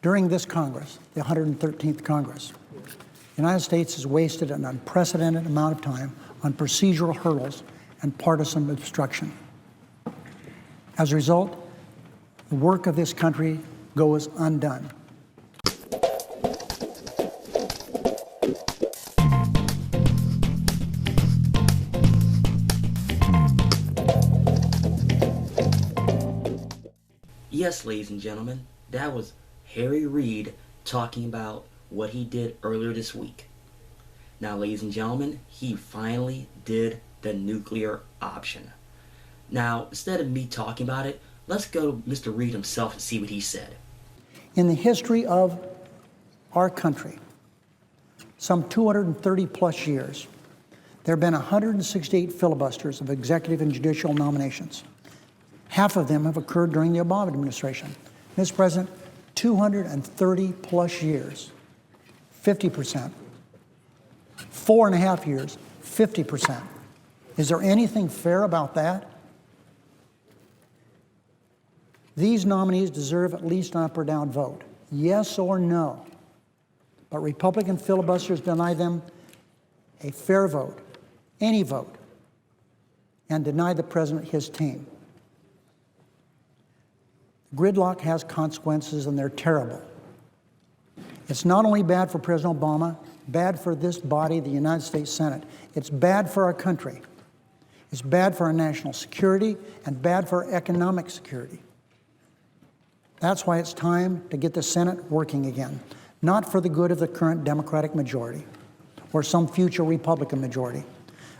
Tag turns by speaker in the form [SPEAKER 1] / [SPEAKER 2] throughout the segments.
[SPEAKER 1] During this Congress, the 113th Congress, the United States has wasted an unprecedented amount of time on procedural hurdles and partisan obstruction. As a result, the work of this country goes undone.
[SPEAKER 2] Yes, ladies and gentlemen, that was Reid talking about what he did earlier this week. Now, ladies and gentlemen, he finally did the nuclear option. Now, instead of me talking about it, let's go to Mr. Reid himself and see what he said.
[SPEAKER 1] In the history of our country, some 230 plus years, there have been 168 filibusters of executive and judicial nominations. Half of them have occurred during the Obama administration. Mr. President, 230 plus years, 50%. 4.5 years, 50%. Is there anything fair about that? These nominees deserve at least an up or down vote, yes or no. But Republican filibusters deny them a fair vote, any vote, and deny the president his team. Gridlock has consequences, and they're terrible. It's not only bad for President Obama, bad for this body, the United States Senate. It's bad for our country. It's bad for our national security and bad for our economic security. That's why it's time to get the Senate working again, not for the good of the current Democratic majority or some future Republican majority,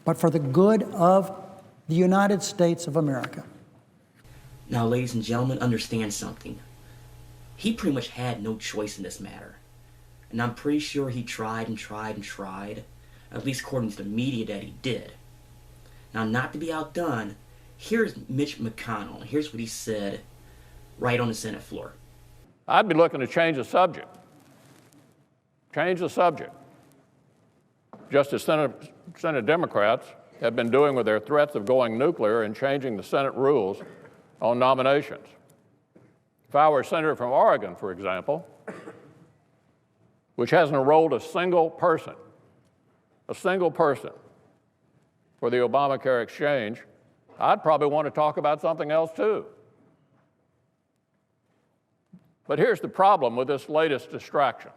[SPEAKER 1] but for the good of the United States of America.
[SPEAKER 2] Now, ladies and gentlemen, understand something. He pretty much had no choice in this matter. And I'm pretty sure he tried and tried and tried, at least according to the media that he did. Now, not to be outdone, here's Mitch McConnell. Here's what he said right on the Senate floor.
[SPEAKER 3] I'd be looking to change the subject. Change the subject. Just as Senate Democrats have been doing with their threats of going nuclear and changing the Senate rules on nominations. If I were a senator from Oregon, for example, which hasn't enrolled a single person for the Obamacare exchange, I'd probably want to talk about something else too. But here's the problem with this latest distraction.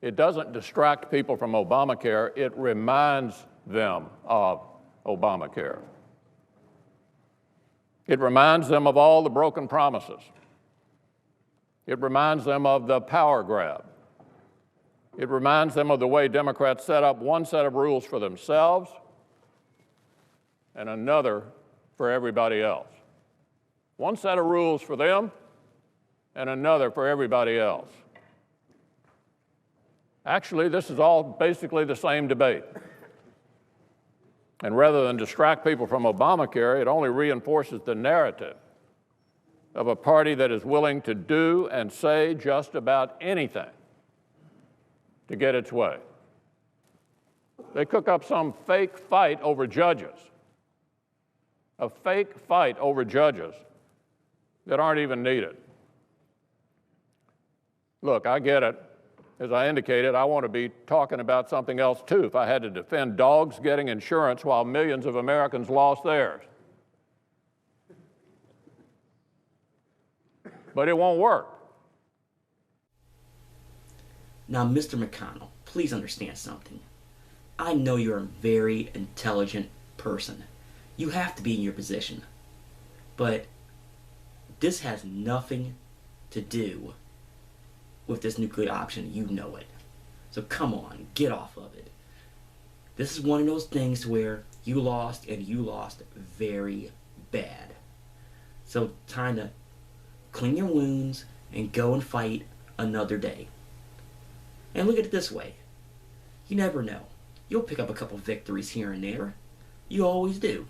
[SPEAKER 3] It doesn't distract people from Obamacare, it reminds them of Obamacare. It reminds them of all the broken promises. It reminds them of the power grab. It reminds them of the way Democrats set up one set of rules for themselves and another for everybody else. One set of rules for them and another for everybody else. Actually, this is all basically the same debate. And rather than distract people from Obamacare, it only reinforces the narrative of a party that is willing to do and say just about anything to get its way. They cook up some fake fight over judges, a fake fight over judges that aren't even needed. Look, I get it. As I indicated, I want to be talking about something else too if I had to defend dogs getting insurance while millions of Americans lost theirs. But it won't work.
[SPEAKER 2] Now, Mr. McConnell, please understand something. I know you're a very intelligent person. You have to be in your position. But this has nothing to do with this nuclear option. You know it. So come on, get off of it. This is one of those things where you lost, and you lost very bad. So time to clean your wounds and go and fight another day. And look at it this way. You never know. You'll pick up a couple victories here and there. You always do.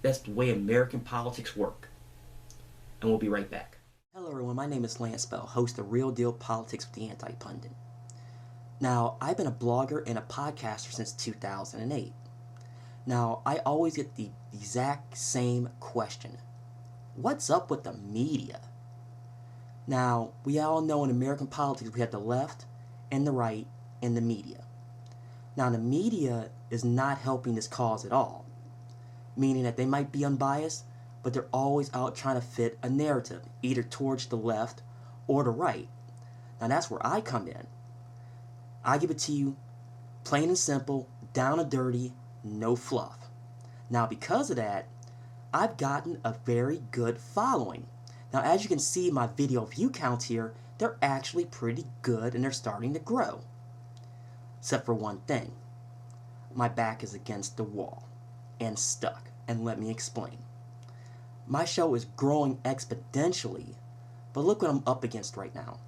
[SPEAKER 2] That's the way American politics work. And we'll be right back.
[SPEAKER 4] Hello everyone, my name is Lance Bell, host of Real Deal Politics with the Anti-Pundit. Now, I've been a blogger and a podcaster since 2008. Now, I always get the exact same question. What's up with the media? Now, we all know in American politics we have the left and the right and the media. Now, the media is not helping this cause at all, meaning that they might be unbiased, but they're always out trying to fit a narrative, either towards the left or the right. Now, that's where I come in. I give it to you plain and simple, down and dirty, no fluff. Now, because of that, I've gotten a very good following. Now, as you can see my video view counts here, they're actually pretty good and they're starting to grow. Except for one thing. My back is against the wall and stuck, and let me explain. My show is growing exponentially, but look what I'm up against right now.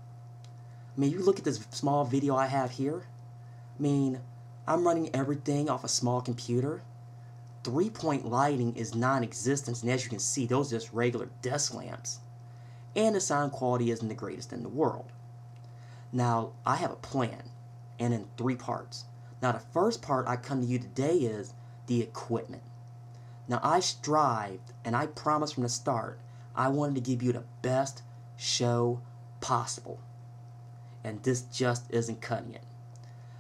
[SPEAKER 4] I mean, you look at this small video I have here. I mean, I'm running everything off a small computer. 3-point lighting is non-existent, and as you can see, those are just regular desk lamps. And the sound quality isn't the greatest in the world. Now, I have a plan, and in 3 parts. Now, the first part I come to you today is the equipment. Now, I strived, and I promised from the start, I wanted to give you the best show possible. And this just isn't cutting it.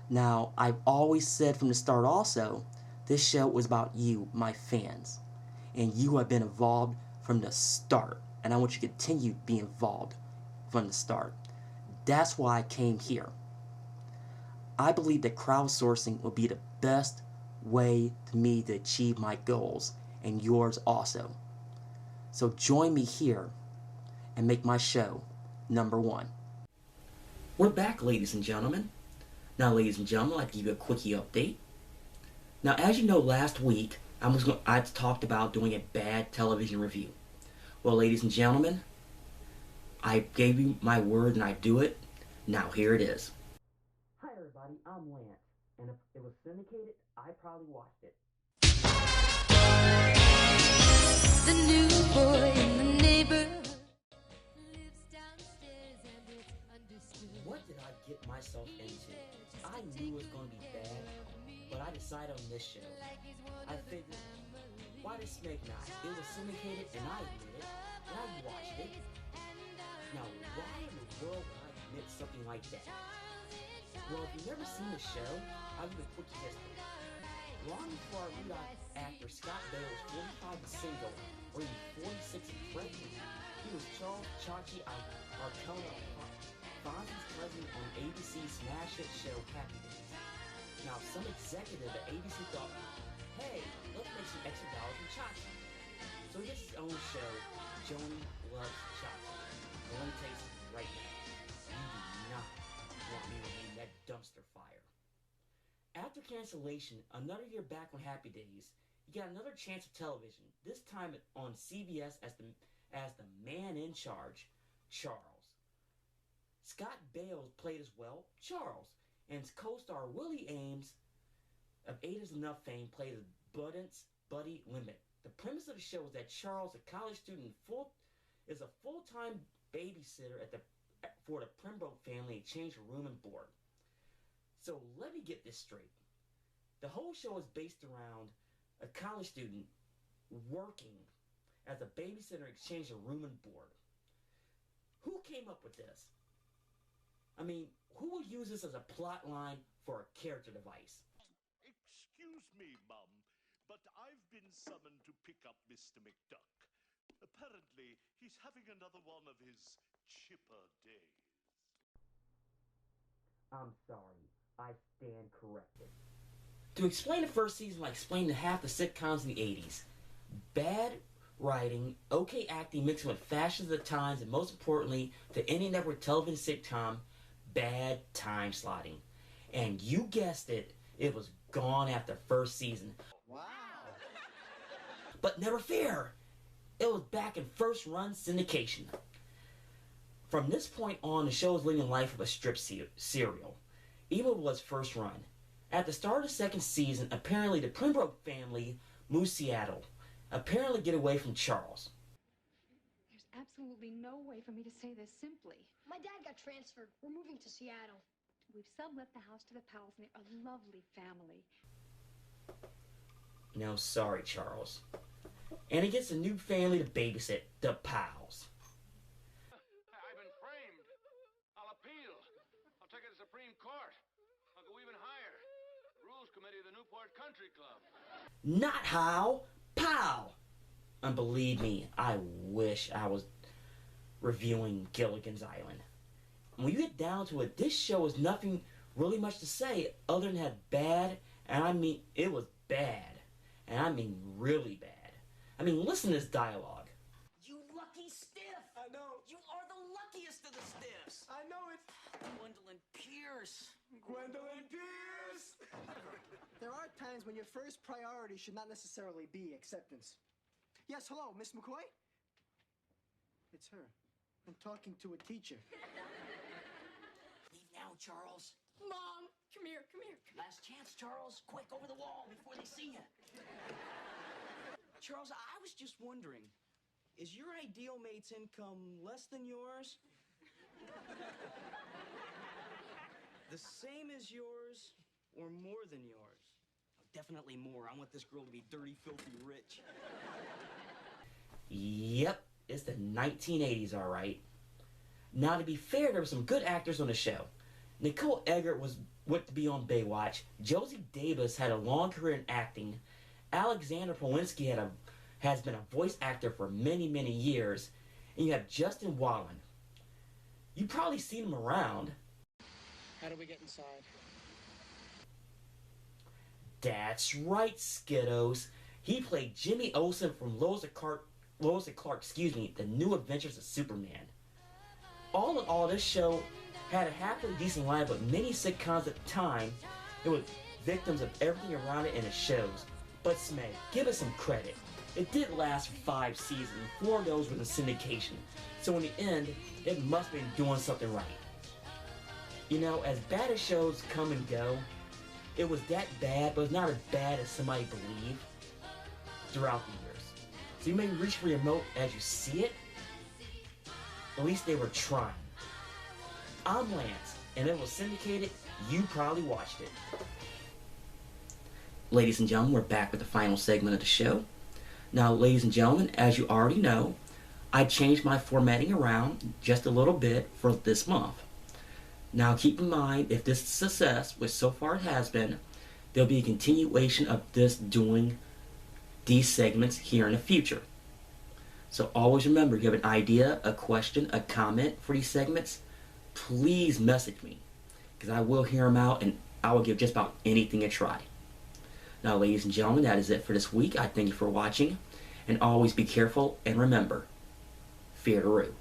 [SPEAKER 4] Now, I've always said from the start also, this show was about you, my fans. And you have been involved from the start. And I want you to continue to be involved from the start. That's why I came here. I believe that crowdsourcing will be the best way to me to achieve my goals, and yours also. So join me here and make my show #1.
[SPEAKER 2] We're back, ladies and gentlemen. Now, ladies and gentlemen, I'd like to give you a quickie update. Now, as you know, last week, I talked about doing a bad television review. Well, ladies and gentlemen, I gave you my word and I do it. Now, here it is. Hi, everybody. I'm Lance. And if it was syndicated, I probably watched it.
[SPEAKER 5] The new boy in the neighborhood lives downstairs and it's understood.
[SPEAKER 2] What did I get myself into? I knew it was going to be bad, but I decided on this show. I figured, why the snake not? It was syndicated and I admit it, and I watched it. Now, why in the world would I admit something like that? Well, if you've never seen the show, I'll give a quick history. Long before I read out actor Scott Baio was 45 and single, or even 46 and pregnant, he was Charles Chacis Arcona, Fonzie's cousin on ABC's smash hit show Happy Days. Now, some executive at ABC thought, hey, let's make some extra dollars from Chacis. So he gets his own show, Joni Loves Chacis. Well, let me tell you something right now. You do not want me to name that dumpster fire. After cancellation, another year back on Happy Days, you got another chance of television, this time on CBS as the man in charge, Charles. Scott Baio played as well, Charles, and his co-star Willie Ames of 8 Is Enough fame played as Buddy Limit. The premise of the show is that Charles, a college student, is a full-time babysitter for the Pembroke family in exchange for room and board. So let me get this straight. The whole show is based around a college student working as a babysitter in exchange for room and board. Who came up with this? I mean, who would use this as a plot line for a character device?
[SPEAKER 6] Excuse me, Mum, but I've been summoned to pick up Mr. McDuck. Apparently, he's having another one of his chipper days.
[SPEAKER 2] I'm sorry, I stand corrected. To explain the first season, I explained half the sitcoms in the 80s. Bad writing, okay acting mixed with fashions of the times, and most importantly, the any network television sitcom, bad time slotting. And you guessed it, it was gone after first season.
[SPEAKER 7] Wow.
[SPEAKER 2] But never fear, it was back in first run syndication. From this point on, the show is living the life of a strip serial, even if it was first run. At the start of the second season, apparently the Pembroke family moved to Seattle, apparently get away from Charles.
[SPEAKER 8] There's absolutely no way for me to say this simply.
[SPEAKER 9] My dad got transferred. We're moving to Seattle.
[SPEAKER 8] We've sublet the house to the Powells, and they're a lovely family.
[SPEAKER 2] No, sorry, Charles. And he gets a new family to babysit, the Powells.
[SPEAKER 3] I've been
[SPEAKER 7] Newport Country Club.
[SPEAKER 2] Not how, pow! And believe me, I wish I was reviewing Gilligan's Island. When you get down to it, this show has nothing really much to say other than had bad, and I mean, it was bad. And I mean really bad. I mean, listen to this dialogue.
[SPEAKER 10] You lucky stiff!
[SPEAKER 11] I know.
[SPEAKER 10] You are the luckiest of the stiffs!
[SPEAKER 11] I know it.
[SPEAKER 10] Gwendolyn Pierce.
[SPEAKER 11] Gwendolyn Pierce! There are times when your first priority should not necessarily be acceptance. Yes, hello, Miss McCoy? It's her. I'm talking to a teacher.
[SPEAKER 10] Leave now, Charles.
[SPEAKER 9] Mom, come here, come here.
[SPEAKER 10] Last chance, Charles. Quick, over the wall before they see you. Charles, I was just wondering, is your ideal mate's income less than yours? The same as yours, or more than yours? Oh, definitely more. I want this girl to be dirty, filthy rich.
[SPEAKER 2] Yep, it's the 1980s, all right. Now, to be fair, there were some good actors on the show. Nicole Eggert went to be on Baywatch. Josie Davis had a long career in acting. Alexander Polinski has been a voice actor for many, many years. And you have Justin Wallen. You've probably seen him around.
[SPEAKER 11] How do we get inside?
[SPEAKER 2] That's right, Skiddos. He played Jimmy Olsen from Lois and Clark, The New Adventures of Superman. All in all, this show had a halfway decent line, but many sitcoms at the time, it was victims of everything around it in its shows. But Smeg, give us some credit. It did last for 5 seasons, 4 of those were in syndication. So in the end, it must have been doing something right. You know, as bad as shows come and go, it was that bad, but it's not as bad as somebody believed throughout the years. So you may reach for your remote as you see it. At least they were trying. I'm Lance, and it was syndicated. You probably watched it. Ladies and gentlemen, we're back with the final segment of the show. Now, ladies and gentlemen, as you already know, I changed my formatting around just a little bit for this month. Now, keep in mind, if this is a success, which so far it has been, there'll be a continuation of this doing these segments here in the future. So always remember, if you have an idea, a question, a comment for these segments, please message me, because I will hear them out and I will give just about anything a try. Now, ladies and gentlemen, that is it for this week. I thank you for watching, and always be careful, and remember, fear the root.